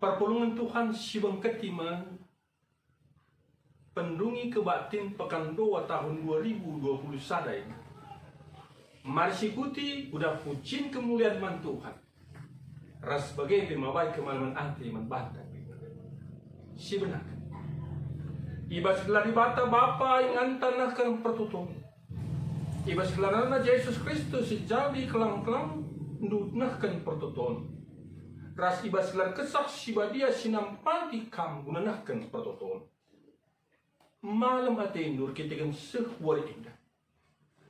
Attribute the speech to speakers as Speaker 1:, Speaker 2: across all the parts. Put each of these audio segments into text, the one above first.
Speaker 1: Perpulungan Tuhan Sibang Ketiman Pendungi Kebatin Pekan 2 tahun 2020 sadai. Mari ikuti udah pucin kemuliaan man Tuhan. Ras sebagai pemawai kemalaman anti membantah. Si benar. Ibas gelar bata Bapa yang antanahkan pertutung. Ibas gelarana Yesus Kristus jadi kelang-kelang ndutnahkan pertutung. Ras ibas gelar kesak sibadia sinampanti kam gunanahkan pertutung. Malam atendur kita kan sehwar indah.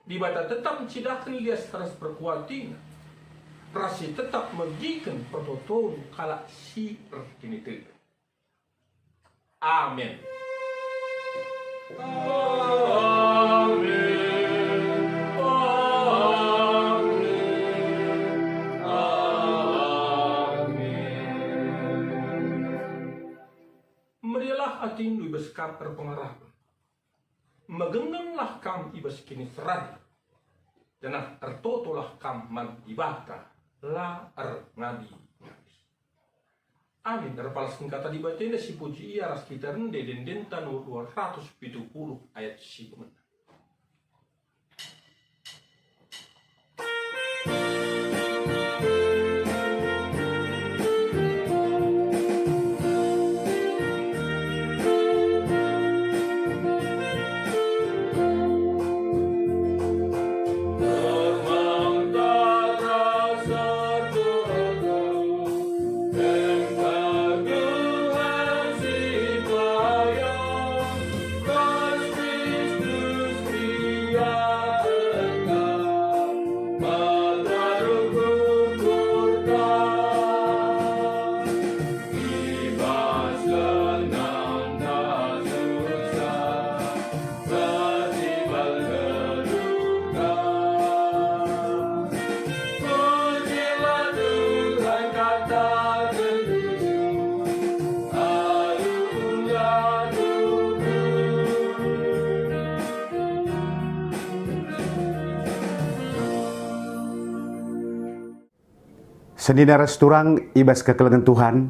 Speaker 1: Di bata tetap mencidakan lias teras perkuatin. Rasi tetap megikan pertutung kalak si ini tu. Amin. Merialah atindu ibas kam terpengarah. Magenganglah kam ibas kini seradi. Danah ertotolah kam man ibata la ngadi. Amin. Terpalaskan kata di batinda si puji ia ras kita rende den dentan 270 ayat si pemenang.
Speaker 2: Senina resturang ibas kekelengan Tuhan,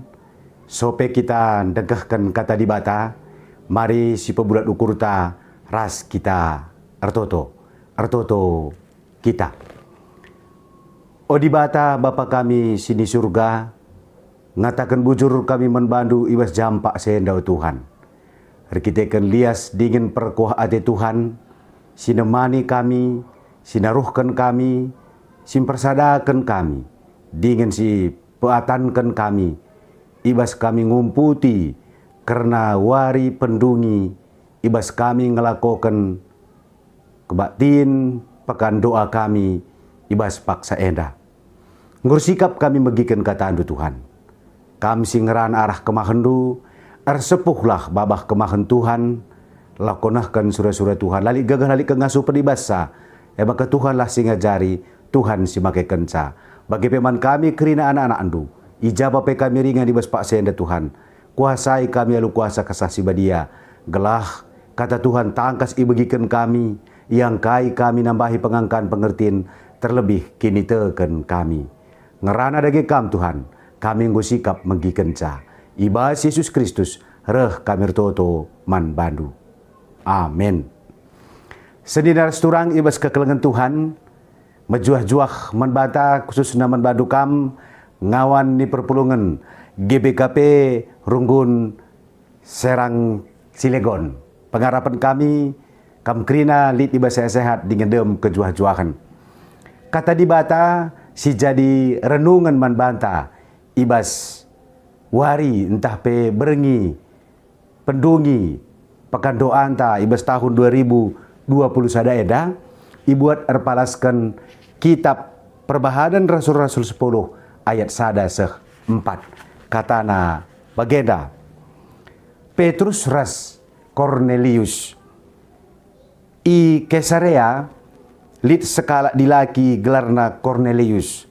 Speaker 2: sope kita degahkan kata di bata, mari si pebulat ukur ta ras kita artoto kita. O di bata Bapa kami sini surga, ngatakan bujur kami membandu ibas jampak sehendau Tuhan. Rikitekan lias dingin perkuah ate Tuhan, sinemani kami, sinaruhkan kami, simpersadakan kami. Dingin si peatankan kami, ibas kami ngumputi, karena wari pendungi, ibas kami ngelakokan kebatin, pekan doa kami, ibas paksa enda. Ngursikap kami megikan kataan Tuhan. Kami singeran arah kemahendu, ersepuhlah babah kemahen Tuhan, lakonahkan surah-surah Tuhan, lali gagah lali kengasuh pedibasa, maka Tuhanlah singajari, Tuhan si make kenca. Bagi peman kami kerina anak-anak andu, ijabah pe kami ringan di bas pak senda Tuhan. Kuasai kami alu kuasa kasah sibadia. Gelah kata Tuhan tangkas ibegikan kami, yang kai kami nambahi pengangkan pengertian, terlebih kini teken kami. Ngerana dagi kam Tuhan, kami ngusikap menggikenca. Ibas Yesus Kristus, reh kami toto man bandu. Amin. Sendinar sturang ibas kekelengan Tuhan, mejuah-juah membata khususnya membantu kam ngawan di perpulungan GBKP Runggun Serang Cilegon. Pengharapan kami kam krina lit ibasa sehat dengan dem kejuah-juahan. Kata di bata si jadi renungan manbanta ibas wari entah pe berengi pendungi pekan doa anta ibas tahun 2020 sadaeda ibuat erpalaskan kitab Perbahanan Rasul-Rasul 10 ayat sada seh 4. Katana bagenda Petrus ras Cornelius i Kesarea lit sekala dilaki gelarna Cornelius.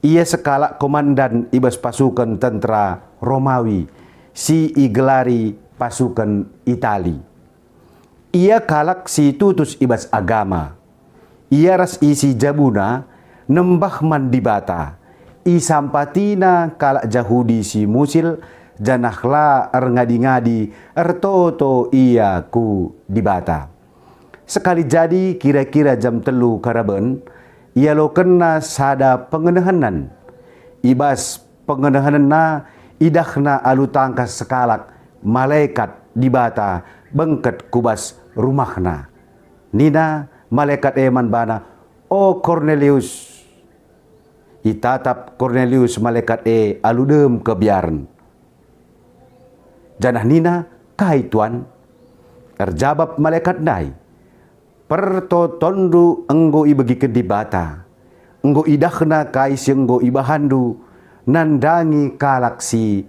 Speaker 2: Ia sekala komandan ibas pasukan tentara Romawi si i gelari pasukan Itali. Ia kalak si tutus ibas agama. Ia ras isi jabuna nembah man di bata. isampatina kalak Yahudi si musil janahla ngadi-ngadi ertoto iya ku dibata. Sekali jadi kira-kira jam 3 karaben ia lo kena sada pengenahanan. Ibas pengenahanan na idahna alu tangkas sekalak malaikat dibata bengket kubas rumahna. Nina malaikat eman bana, "O Cornelius." Itatap Cornelius malaikat aludem kebiaran. Janah nina, "Kai tuan." Terjawab malaikat nai, "Pertotondu enggo ibagi kedibata, enggo idahna kai si enggo ibahandu nandangi kalak si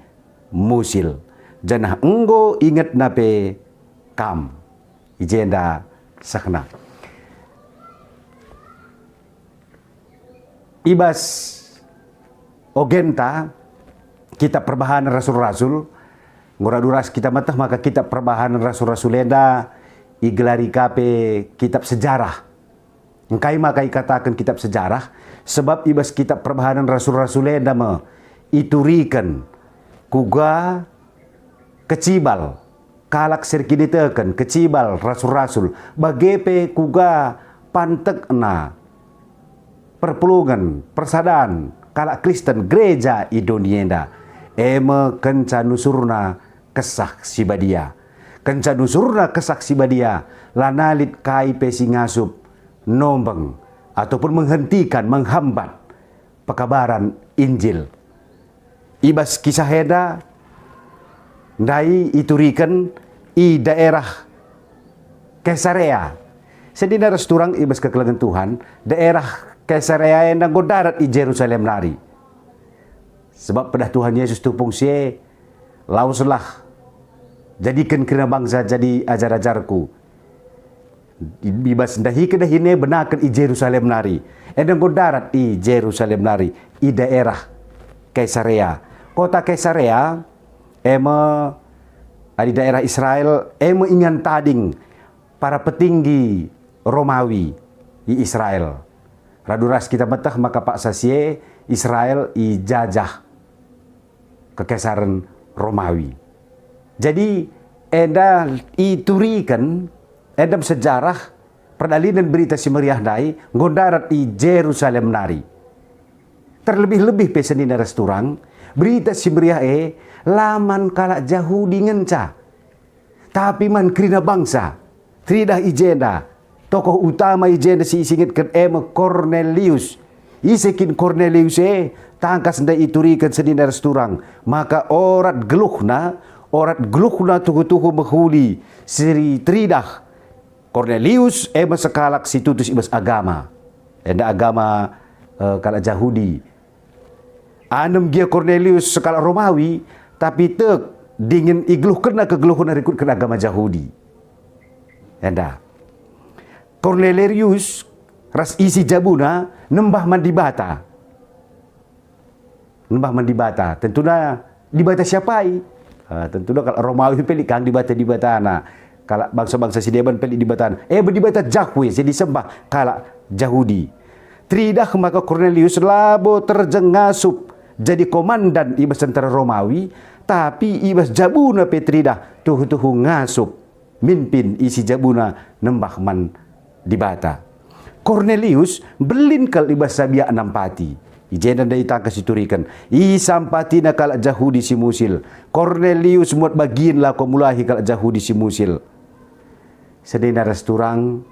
Speaker 2: musil. Janah enggo inget nape kam." Ijenda sakna. Ibas ogenta kitab perbahanan rasul-rasul nguraduras kita matah maka kitab perbahanan rasul-rasulenda igelari kape kitab sejarah. Engkai maka ikatakan kitab sejarah sebab ibas kitab perbahanan rasul-rasulenda iturikan kuga kecibal kalak sirkiditekan kecibal rasul-rasul bagepe kuga pantek na perpulungan, persadaan, kalak Kristen, gereja Indonienda. Eme kenca nusurna kesak sibadia. Kenca nusurna kesak sibadia. Lanalit kai pesi ngasup, nombeng, ataupun menghentikan, menghambat pekabaran Injil. Ibas kisah heda, ndai iturikan i daerah Kesarea. Sedina resturang ibas kekelagan Tuhan, daerah Kesarea yang nanggo darat di Jerusalem nari. Sebab pada Tuhan Yesus tupung sie, lauslah jadikan kena bangsa jadi ajar-ajarku. Bibas dahi kedahine benakan i Jerusalem nari. Nanggo darat i Jerusalem nari, i daerah Kesarea. Kota Kesarea, di daerah Israel, ingan tading para petinggi Romawi di Israel. Raduras kita betah maka Pak Sasie Israel ijajah kekesaran Romawi. Jadi enda iturikan edam sejarah perdalinan berita si meriah dai ngodarat di Jerusalem nari. Terlebih-lebih pesenina resturang berita si meriah laman kalak Yahudi ngenca. Tapi man krina bangsa tridah ijenda tokoh utama ijenda si isingitkan Cornelius. Isekin Cornelius tangkas nda iturikan sedina resturang. Maka orat geluhna tuhu-tuhu menghuli siri tridah Cornelius sekalak si tutus ibas agama. Enda agama kalak Yahudi. Anem dia Cornelius sekalak Romawi tapi tek dingin igluh kena kegeluhna rikut kena agama Yahudi. Enda Cornelius ras isi jabuna nembah mandibata. Nembah mandibata. Tentunya dibata siapai? Tentunya kalau Romawi pelik kang dibata na. Kalau bangsa-bangsa Sideban pelik dibata. Berdibata Yahweh jadi sembah kalau Yahudi. Tridah maka Cornelius labo terjengasup jadi komandan ibas tentara Romawi, tapi ibas jabuna petridah tuhu-tuhu ngasup mimpin isi jabuna nembah man dibata. Cornelius belinkal ibas sabia nampati. Ijenan dari tangkas iturikan. Isampati na kalak Yahudi si musil. Cornelius muat bagian lah komulahi kalak Yahudi si musil. Sedina resturang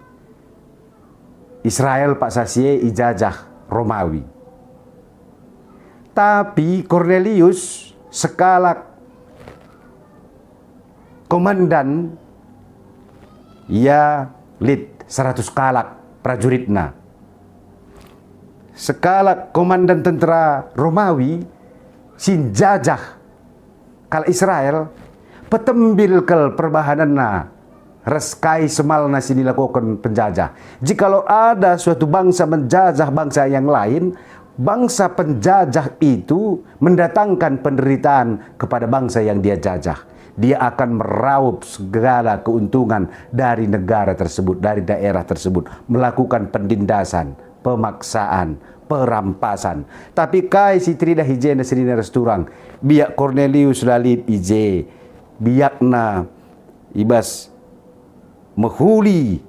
Speaker 2: Israel Pak Sasie ijajah Romawi. Tapi Cornelius sekalak komandan ia lid 100 kalak prajuritna. Sekalak komandan tentara Romawi sin jajah kal Israel petembil kel perbahananna reskai semalna si dilakukan penjajah. Jikalau ada suatu bangsa menjajah bangsa yang lain, bangsa penjajah itu mendatangkan penderitaan kepada bangsa yang dia jajah. Dia akan meraup segala keuntungan dari negara tersebut, dari daerah tersebut, melakukan penindasan, pemaksaan, perampasan. Tapi kai si trida hijena sedina resturang, biak Cornelius lalit ije, biakna ibas menghuli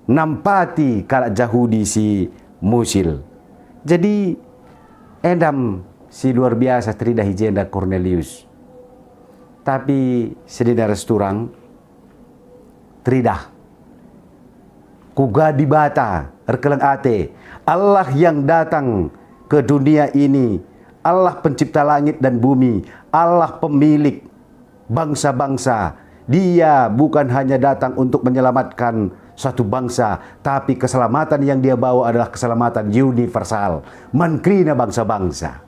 Speaker 2: nampati kalak Yahudi si musil. Jadi endam si luar biasa trida hijenda Cornelius. Tapi sedina resturang tridah kuga di bata erkeleng ate Allah yang datang ke dunia ini, Allah pencipta langit dan bumi, Allah pemilik bangsa-bangsa. Dia bukan hanya datang untuk menyelamatkan suatu bangsa, tapi keselamatan yang dia bawa adalah keselamatan universal, menkrina bangsa-bangsa,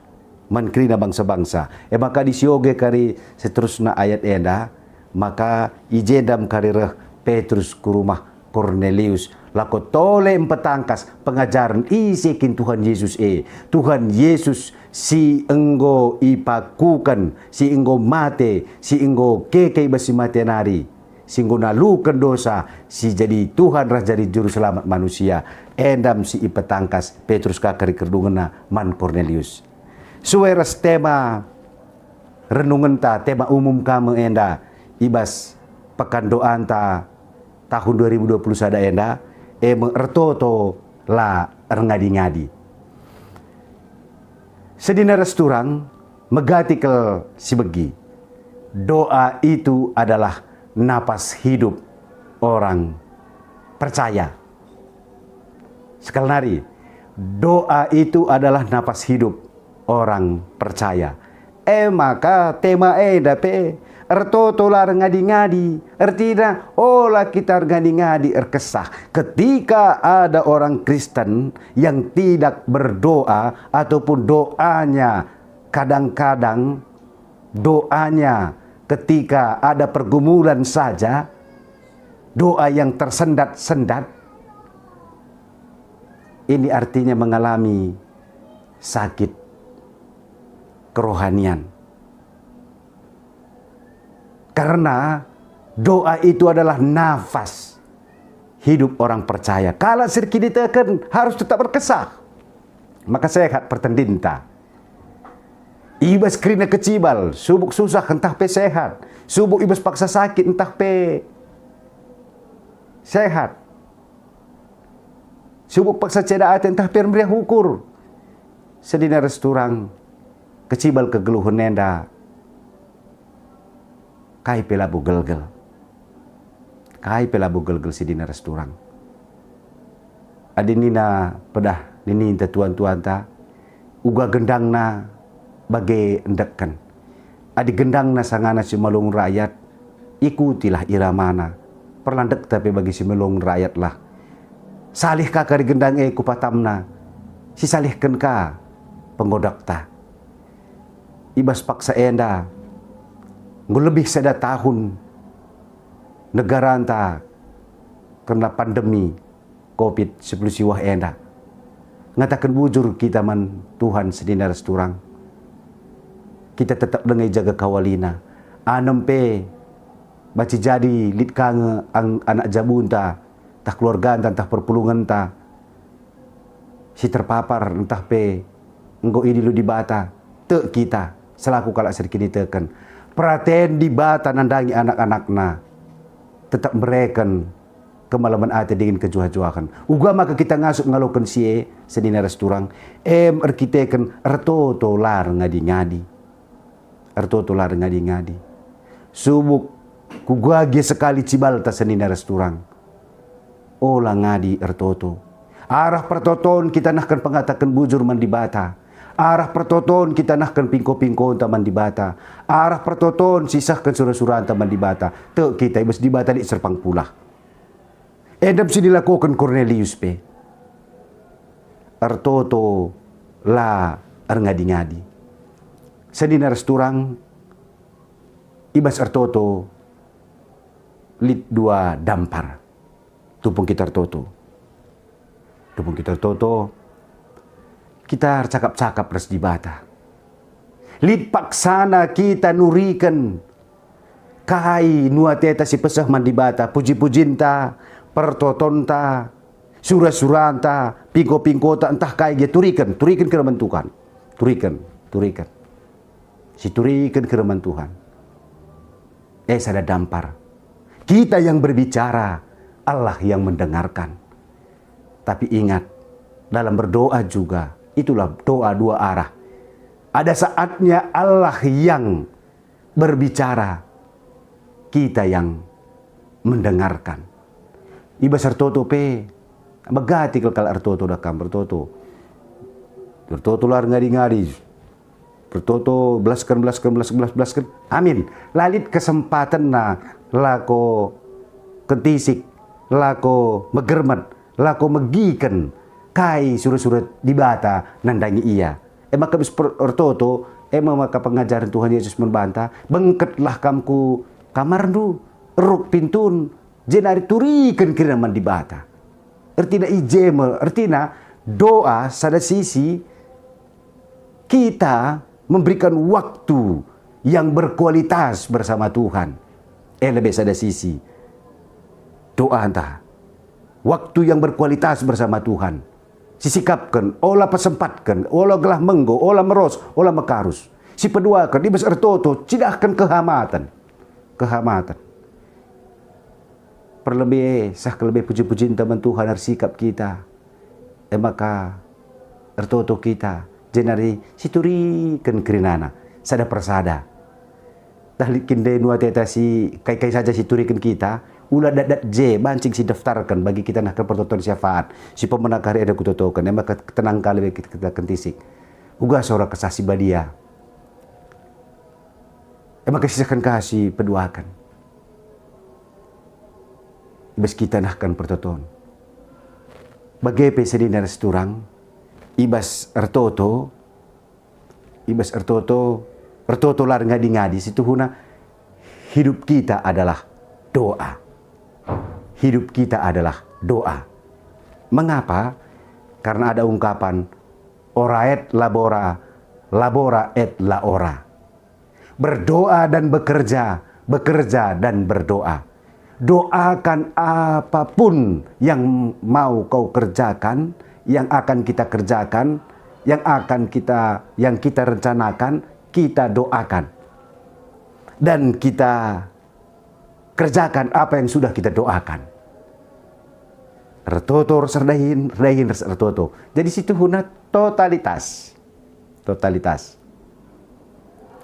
Speaker 2: menkrina bangsa-bangsa. Maka disioge kari seterusnya ayat enda, maka ijedam karireh Petrus ke rumah Cornelius, lako tole empetangkas pengajaran isikin Tuhan Yesus Tuhan Yesus si enggo ipakukan, si enggo mate, si enggo kekei basi mate nari, si enggo nalukan dosa, si jadi Tuhan rah jadi juru selamat manusia. Endam si ipetangkas Petrus kakari kerdungena man Cornelius. Suweras tema renungan ta, tema umum kamu enda ibas pekan doan ta tahun 2020 sada enda mengertoto la ngadi-ngadi. Sedina resturang megatikel si begi. Doa itu adalah napas hidup orang percaya. Sekali nari, doa itu adalah napas hidup orang percaya. Maka tema dape ertoto lar ngadi-ngadi, ertina olah kita ngadi-ngadi erkesah. Ketika ada orang Kristen yang tidak berdoa ataupun doanya kadang-kadang doanya ketika ada pergumulan saja, doa yang tersendat-sendat, ini artinya mengalami sakit kerohanian. Karena doa itu adalah nafas hidup orang percaya. Kalau sirki ditekan harus tetap berkesah, maka sehat pertendinta. Ibas krina kecibal, subuk susah entah pe sehat, subuk ibas paksa sakit entah pe sehat, subuk paksa cedaat entah pe meriah ukur. Sedina resturang kecibal kegeluhan nenda kai pelabu gelgel, kai pelabu gelgel si dina resturang. Adinina pedah nini inta tuan-tuan ta uga gendangna bagai endekkan. Adi gendangna sangana si melung rakyat, ikutilah iramana. Perlandek tapi bagi si melung rakyat lah. Salih kakak di gendang kupatamna, si salihkan ka penggodak ta. Ibas paksa enda lebih sada tahun negara anta kena pandemi COVID-19 siwah enda. Ngatakan bujur kita man Tuhan sedina resturang. Kita tetap dengai jaga kawalina. Anempe baci jadi lit kange anak jabunta, tah keluarga entah perpulungan ta. Si terpapar entah pe enggo ini lu di bata. Te kita selaku kalak serkini teken. Perhatian di bata nandangi anak-anakna tetap mereken kemalaman ate dengan kejuah-juahan. Uga maka kita ngasuk ngalokan sie sedina resturang erkiteken ertoto lar ngadi-ngadi. Ertoto lar ngadi-ngadi. Subuk kugagia sekali cibalta sedina resturang. Ola ngadi ertoto. Arah pertoton kita nahkan pengatakan bujur mandi bata. Arah pertoton kita nahkan pingko-pingko taman di bata. Arah pertoton sisahkan surah-surah taman di bata. Te kita ibas di bata di serpang pula. Edam si dilakukan Cornelius pe. Ertoto la ngadi-ngadi. Sedina resturang ibas ertoto lit dua dampar. Tupung kita ertoto. Tupung kita ertoto. Kita cakap-cakap res di bata. Lid paksana kita nurikan kai nuateta si pesah mandi bata, puji-pujinta, pertotonta, surah-suranta, pingko tak entah kaya dia turikan ke reman Tuhan. Turikan. Si turikan ke reman Tuhan. Sada dampar. Kita yang berbicara, Allah yang mendengarkan. Tapi ingat, dalam berdoa juga, itulah doa dua arah. Ada saatnya Allah yang berbicara, kita yang mendengarkan. Iba sertoto pe, magati kal artoto dakam bertoto. Bertoto lar ngadi-ngadi. Bertoto belaskan. Amin. Lalit kesempatan na lako kentisik, lako megermat, lako megikan kai surat-surat di bata nandangi iya. Maka bis bertoto, maka pengajaran Tuhan Yesus membantah, bengketlah kamku kamar du, ruk pintun, jenari turikan kiraman di bata. Artinya ijeme, artinya doa sada sisi kita memberikan waktu yang berkualitas bersama Tuhan. Lebih sada sisi doa entah waktu yang berkualitas bersama Tuhan. Sisikapkan, olah pesempatkan, olah gelah menggo, olah meros, olah mekarus. Si peduakan, di besar toto, cidahkan kehamatan. Perlebih, kelebih puji-pujian teman Tuhan harus sikap kita. Maka, ertoto kita, jenari siturikan kerinana, sada persada. Tahlikin de nuateta si kai saja siturikan kita, ulah dadat je bancing si daftarkan bagi kita nak pertoton syafaat. Si pemenang hari ada kutotokan, maka tenang kali kita kentisik. Uga seorang kesasi badia. Maka sisakan kasih peduakan. Ibas kita nahkan pertoton. Bagai pesedinar seturang, ibas ertoto lar ngadi-ngadi situ huna hidup kita adalah doa. Hidup kita adalah doa. Mengapa? Karena ada ungkapan ora et labora, labora et laora. Berdoa dan bekerja, bekerja dan berdoa. Doakan apapun yang mau kau kerjakan, yang akan kita kerjakan, yang kita rencanakan, kita doakan. Dan kita kerjakan apa yang sudah kita doakan. Ertoto serdahin ertoto. Jadi situ huna totalitas.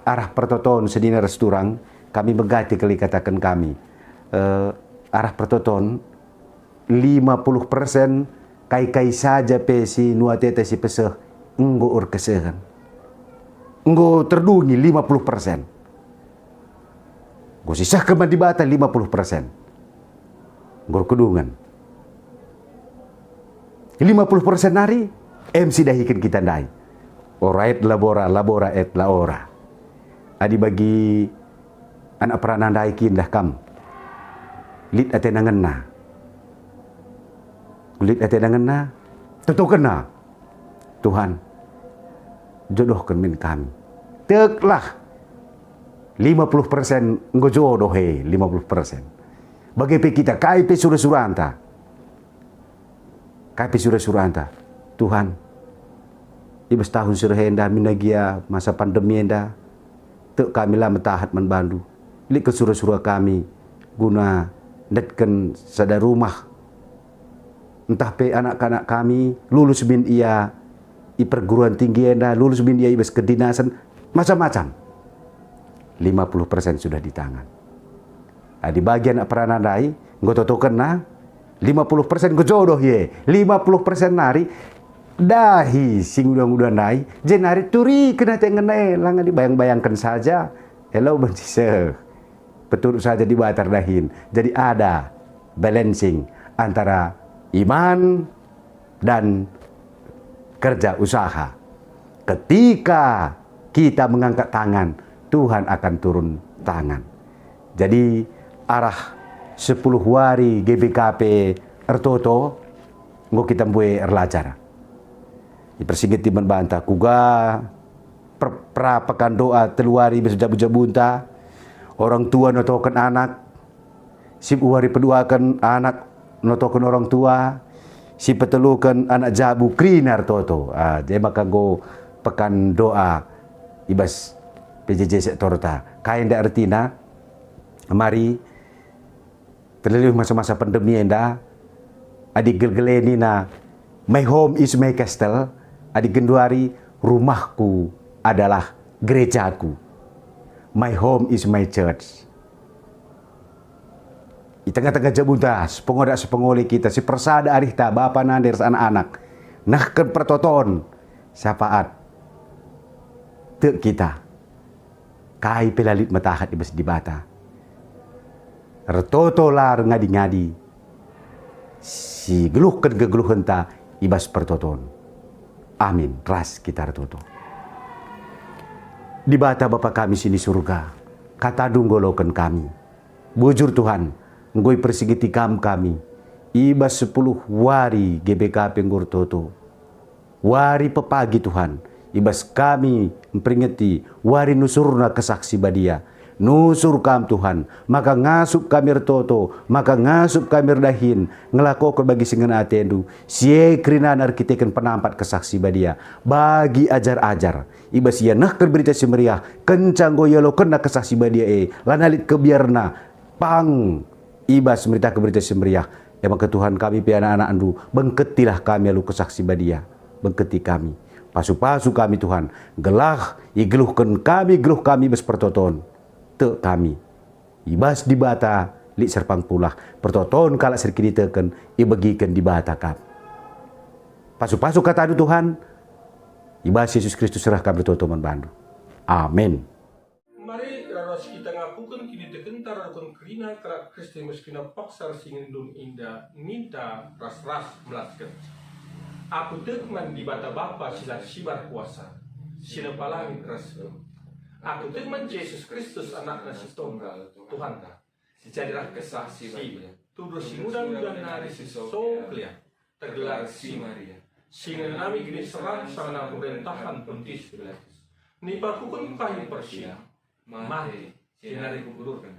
Speaker 2: Arah pertoton sedina resturang, kami megati kali katakan kami. Arah pertoton 50% kai saja pesi nuateta si peseh enggo urkesehan. Enggo terdungi 50%. Go sisah keman di bata 50%. Ngor kedungan. 50% nari MC dahikan kita ndai. Ora et labora et laora. Adi bagi anak peranan daikin dah kam. Lit ate nangenna. Kulit ate nangenna. Tentu kena. Tuhan, jodohkan min kami. Teklah 50% enggo jodoh 50%. Bagi kita KIP surah-suranta. KIP surah-suranta. Tuhan, ibas tahun surahenda minagia masa pandemi enda. Tek kami lah mentahat menbandu. Lik ke surah-surah kami guna netken sada rumah. Entah pe anak-anak kami lulus bin ia i perguruan tinggi enda, lulus bin ia ibas kedinasan, macam-macam. 50% sudah di tangan. Di bagian peranan dai, ngototokan na 50% gojodoh ye, 50% nari dahi sing udah nai, jenari turi kena tengenai, langan dibayang-bayangkan saja. Hello bencise. Betul saja di batar dahin. Jadi ada balancing antara iman dan kerja usaha. Ketika kita mengangkat tangan, Tuhan akan turun tangan. Jadi arah 10 hari GBKP ertoto ngo kita buat erlajar. Dipersingit di membantah kuga prapakan doa teluari berjabu-jabunta. Orang tua notokan anak, 10 hari peduakan anak notokan orang tua, si petelukan anak jabu krinar toto. Dia makan go pekan doa ibas PJJ sektor ta. Kain dak artina mari terlebih masa-masa pandemi enda adik gelgeleni na my home is my castle, adik genduari rumahku adalah gerejaku. My home is my church. Di tengah-tengah jabutas, pengodak sepengoli kita, si persada arihta, bapa nander anak-anak, nahkan pertoton, syafaat, tek kita, kai pelalit matahat ibas di bata, retoto lar ngadi-ngadi, si geluhkan gegeluhan ta ibas pertoton. Amin, ras kita retoto. Di bata Bapa kami sini surga, kata dunggolokan kami, bujur Tuhan, ngoi persigiti kami, ibas 10 wari GBK Penggur Toto. Wari pepagi Tuhan, ibas kami memperingati wari nusurna kesaksi badia. Nusur kam Tuhan, maka ngasup kami retoto, maka ngasup kami dahin, ngelakok bagi singan atendu, sie krinan arkiteken penampat kesaksi badia, bagi ajar-ajar, ibas ia nah berita semeriah, kencang goyolo kena kesaksi badia lanalit kebiarna, pang, ibas berita keberita semeriah, emang ke Tuhan kami pi anak-anak andu, bengketilah kami alu kesaksi badia, bengketi kami, pasu-pasu kami Tuhan, gelah, igeluhkan kami, geluh kami bespertoton. Tek kami ibas di bata lik serpang pulah pertoton kalak serkini teken ibagikan di bata kap pasu-pasu kata adu Tuhan ibas Yesus Kristus serahkan bertotoman bandu. Amin.
Speaker 1: Mari raras kita ngapukan kini tekentar akun kerina kerak Kristi meskina paksar singin dun indah minta ras-ras melaskan. Aku tekman di bata Bapa sila sibar kuasa sila palangit rasem. Aku teman Yesus Kristus anaknya si tunggal Tuhan ta. Jadilah kesaksi tuduh si mudah-mudahan nari si soklia tergelar si Maria. Singa nami gini serang sana pemerintahan Pontius Pilatus. Nipakukan kahin persia mati sinari kuburkan.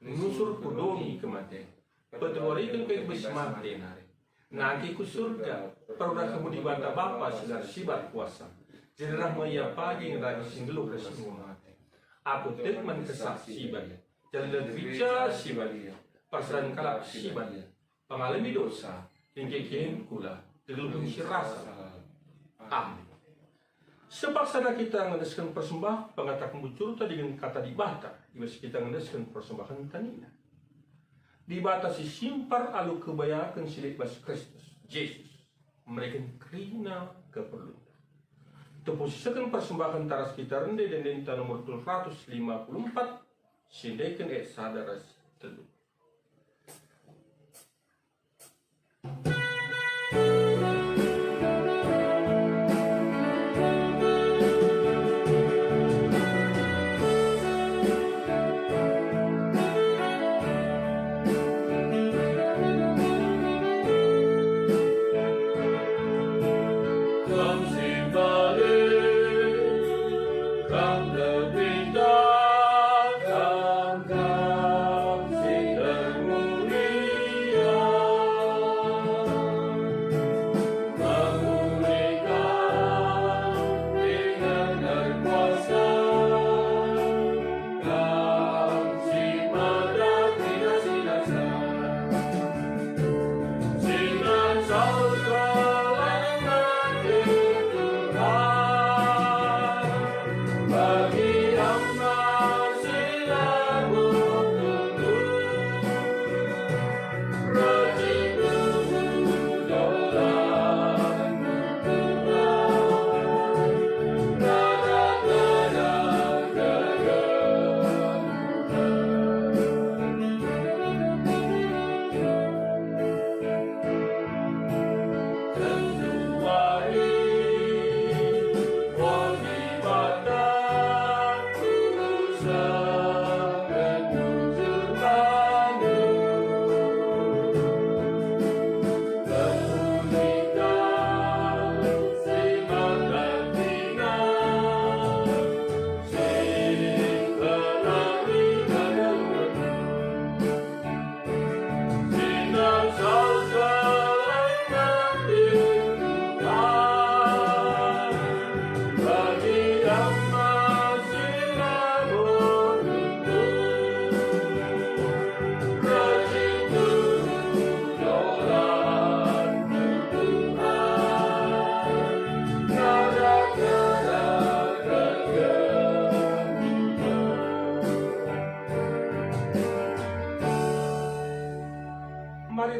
Speaker 1: Nusur kudomi kematian. Petuarikan ke ibis mati nari. Nanti ku surga perudah kamu di bata Bapa silar sibar kuasa. Jadilah maya pagi ngeragi singgeluh ke semua. Aku tekman kesaksi balia, jalan gereja si balia, pasaran kalak si balia, pengalami dosa, hingga kula, terlebih si rasa. Amin. Sepaksana kita mengandaskan persembah, pengatakan bucurta dengan kata di bata, ibas kita mengandaskan persembahan tanina. Di bata si simpar alu kebayakan silik bas Kristus, Yesus, mereka kerina keperluan. Teposisikan persembahan taras kita rendah dan denta nomor 254 sindekan sadaras telu.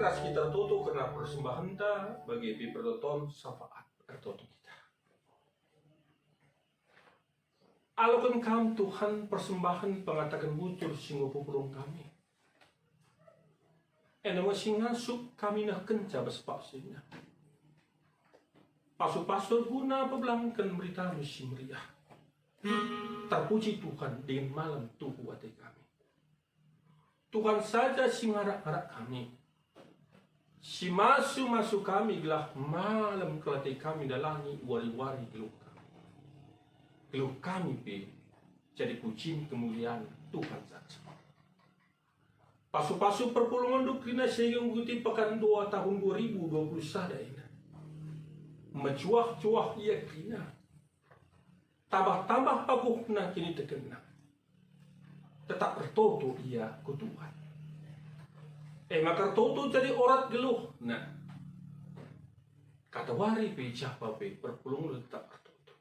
Speaker 1: ras kita toto karena persembahan ta bagi pertonton syafaat ertoto kita. Alokan kam Tuhan persembahan pengatakan bujur singo pupulong kami. Enamo singa suk kami nak kenca bespaksina. Pasu-pasu guna pebelangkan berita musim meriah. Terpuji Tuhan dengan malam tuhu hati kami. Tuhan saja si ngarak-ngarak kami. Si masu-masu kami gelah malam kelati kami dalangi wari-wari geluh kami. Geluh kami pe jadi pujian kemuliaan Tuhan saja. Pasu-pasu perpulungan dokrina sehingga mengikuti pekan 2 tahun 2020 sada ini. Mencuah-cuah ia kina. Tambah-tambah paguhna kini terkena. Tetap bertoto ia ku Tuhan. Maka toto jadi orat geluh. Nah, kata wari pe siapa pe perpulung tetap bertoto.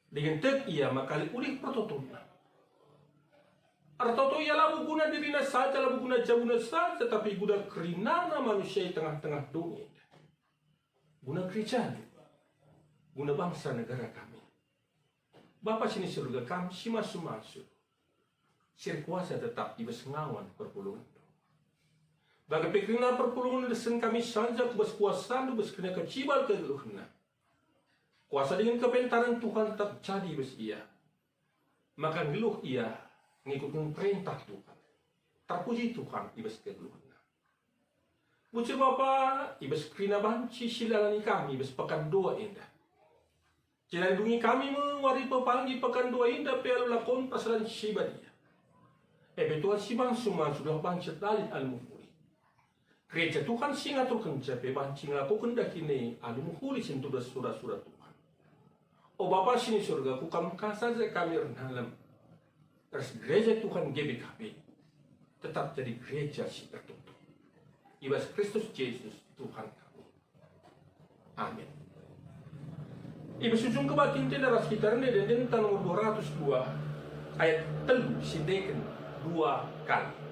Speaker 1: Dengan tek ia maka ulih bertoto. Artoto ia labu guna dirina saja, labu guna jabuna saja, tapi guna kerinana manusia di tengah-tengah dunia. Guna kerajaan, guna bangsa negara kami. Bapa sini surga kami si masuk-masuk. Sir kuasa tetap ibas ngawan perpulungan. Bagi pikirna perpulungan desen kami saja kubas kuasa du bes kena kecibal kegeluhna. Kuasa dengan kepentaran Tuhan tetap jadi bes ia. Maka geluh ia ngikutin perintah Tuhan. Terpuji Tuhan ibas kegeluhna. Bucir Bapa ibas kena banci silalani kami ibas pekan 2 indah. Cilindungi kami mewari pepanggi pekan 2 indah pialu lakon pasaran sibadia. Tuhan si bangsa sudah bangsa dalit al-muhuri. Gereja Tuhan si ngaturkan capai banci ngelakukan dakini al-muhuri sentuh surah-surah Tuhan. Oh Bapa sini surga ku kamu saja kami rendalam. Terus gereja Tuhan GBKP tetap jadi gereja si tertutup. Ibas Kristus Yesus Tuhan kami. Amin. Ibu sujung kebatin tidak ras kita rene dan tentang nomor 202 ayat telu sideken 2 kali.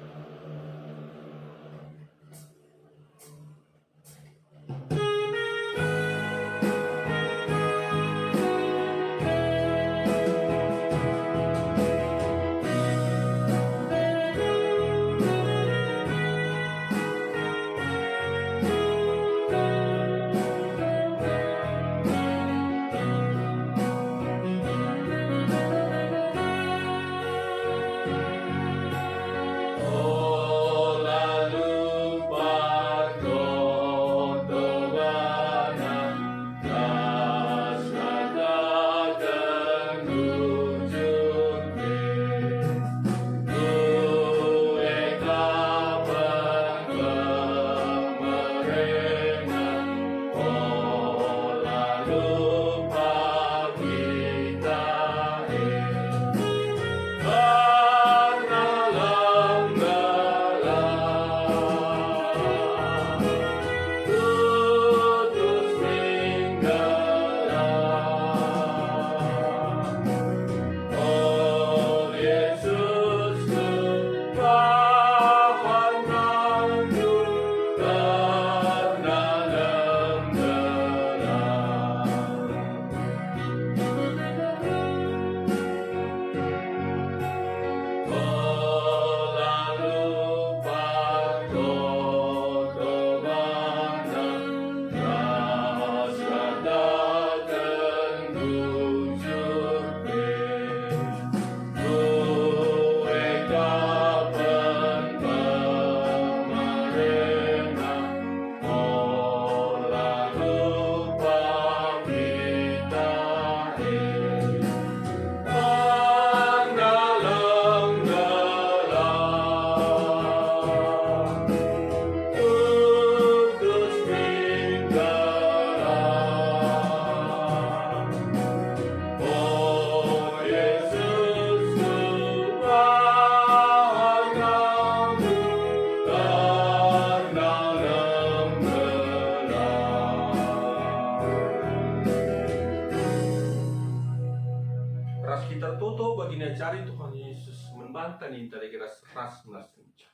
Speaker 1: Cari Tuhan Yesus membantah dari keras ras menas kencang.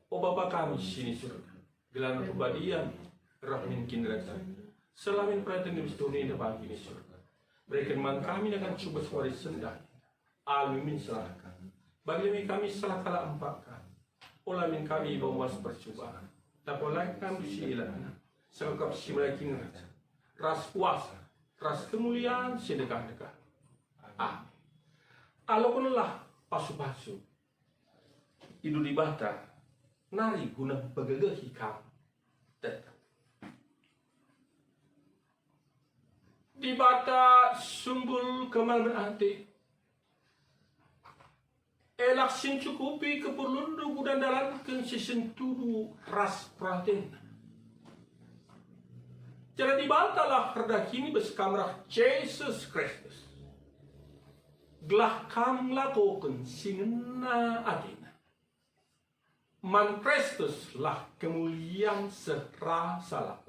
Speaker 1: O Bapa kami sini surga, gelar kebadian, rahmin kinderasa, selamin perhatian di dunia pagi ini surga. Berikan man kami dengan coba suara sendah, alumin serahkan. Bagi kami salah kala empakkan, olamin kami bawas percobaan. Tapi oleh kami silahkan, sekap si mereka kinderasa, ras kuasa, ras kemuliaan sedekah-dekah. Alaupunlah pasu-pasu, hidup di bata, nari guna bagagahi kamu tetap. Di bata sumbul kemal berarti, elak sin cukupi keperluan dan dalam kensisentudu ras praten. Jadi di bata lah kini beskamrah Jesus Kristus. Gelah kam lakukan sinena adina. Man Kristus lah kemuliaan serasa salah.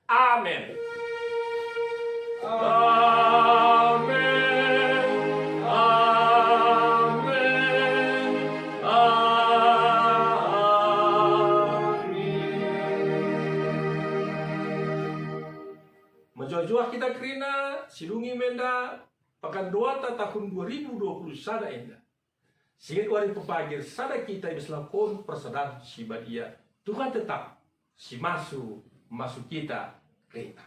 Speaker 1: Amin. Amin. Amin. Amin. Menjojua kita kerina silungi menda pakan doata tahun 2021 ini. Sehingga hari pepagir sada kita berselakon persadaan si badia. Tuhan tetap si masuk kita kereta.